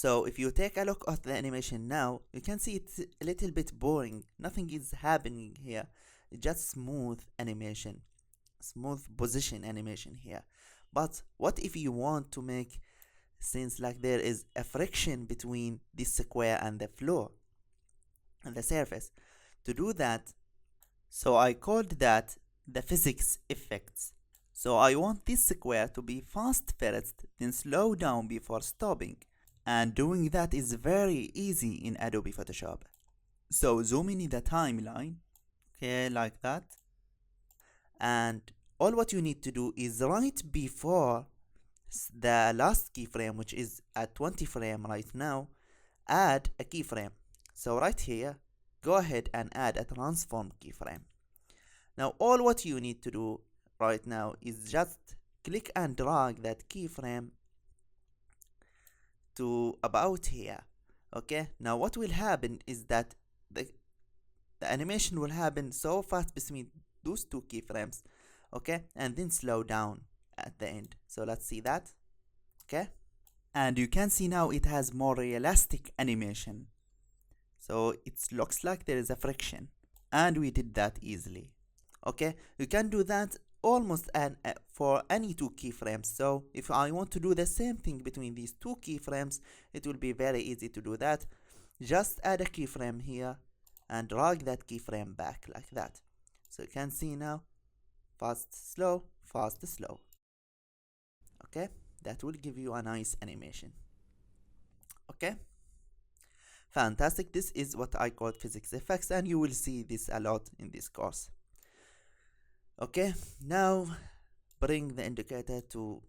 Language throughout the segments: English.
So if you take a look at the animation now, you can see it's a little bit boring. Nothing is happening here. It's just smooth animation, smooth position animation here. But what if you want to make since like there is a friction between this square and the floor and the surface? To do that, so I called that the physics effects. So I want this square to be fast first, then slow down before stopping. And doing that is very easy in Adobe Photoshop. So zoom in the timeline, okay, like that. And all what you need to do is right before the last keyframe, which is at 20 frame right now, add a keyframe. So right here, go ahead and add a transform keyframe. Now all what you need to do right now is just click and drag that keyframe to about here. Okay, now what will happen is that the animation will happen so fast between those two keyframes, okay, and then slow down at the end. So let's see that. Okay, and you can see now it has more realistic animation, so it looks like there is a friction, and we did that easily. Okay, you can do that almost for any two keyframes. So if I want to do the same thing between these two keyframes, it will be very easy to do that. Just add a keyframe here and drag that keyframe back like that. So you can see now, fast, slow, fast, slow. Okay, that will give you a nice animation. Okay, fantastic. This is what I call physics effects, and you will see this a lot in this course. Okay, now bring the indicator to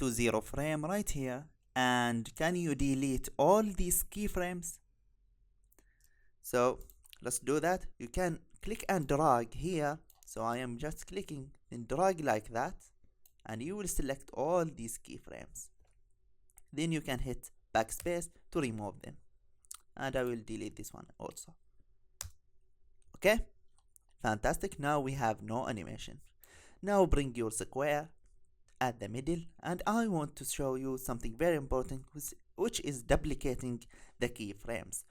0 frame right here, and can you delete all these keyframes? So let's do that. You can click and drag here. So I am just clicking and drag like that, and you will select all these keyframes. Then you can hit backspace to remove them, and I will delete this one also. Okay, fantastic. Now we have no animation. Now bring your square at the middle, and I want to show you something very important, which is duplicating the keyframes.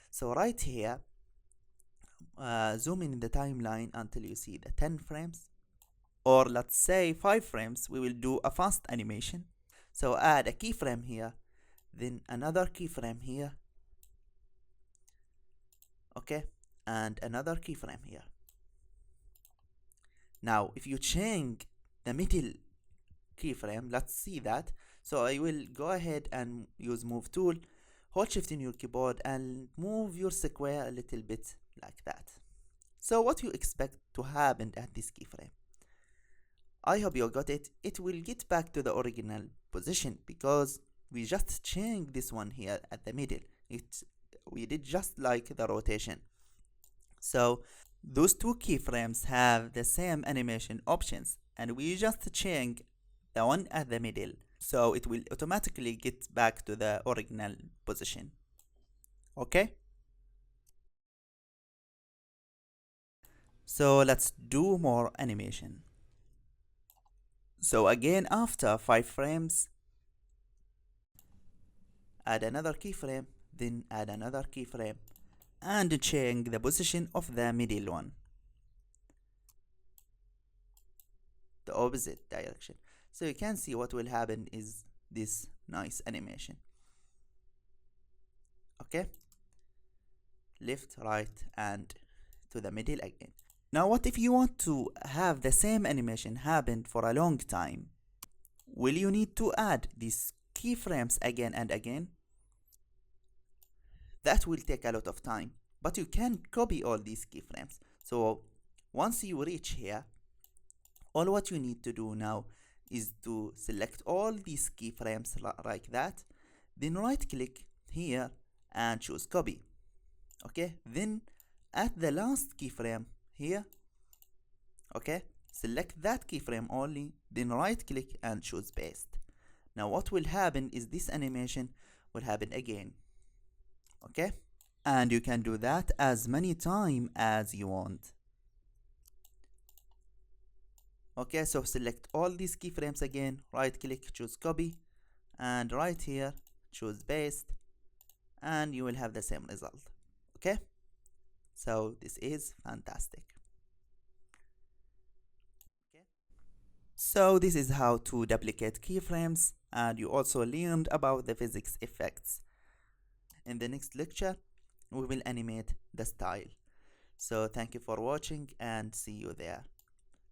So right here, zoom in the timeline until you see the 10 frames, or let's say 5 frames. We will do a fast animation. So add a keyframe here, then another keyframe here, okay, and another keyframe here. Now if you change the middle keyframe, let's see that. So I will go ahead and use move tool, hold shift in your keyboard and move your square a little bit like that. So what you expect to happen at this keyframe? I hope you got it. It will get back to the original position because we just changed this one here at the middle. We did just like the rotation. So those two keyframes have the same animation options, and we just change the one at the middle, so it will automatically get back to the original position. Okay, so let's do more animation. So again, after 5 frames, add another keyframe, then add another keyframe, and change the position of the middle one, the opposite direction. So you can see what will happen is this nice animation. Okay, left, right, and to the middle again. Now what if you want to have the same animation happen for a long time? Will you need to add these keyframes again and again? That will take a lot of time, but you can copy all these keyframes. So once you reach here, all what you need to do now is to select all these keyframes like that, then right click here and choose copy. Okay, then at the last keyframe here, okay, select that keyframe only, then right click and choose paste. Now what will happen is this animation will happen again. Okay, and you can do that as many times as you want. Okay, so select all these keyframes again, right click, choose copy, and right here choose paste, and you will have the same result. Okay, so this is fantastic. Okay. So this is how to duplicate keyframes, and you also learned about the physics effects. In the next lecture we will animate the style. So thank you for watching and see you there.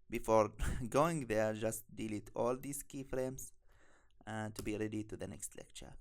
Before going there, just delete all these keyframes and to be ready to the next lecture.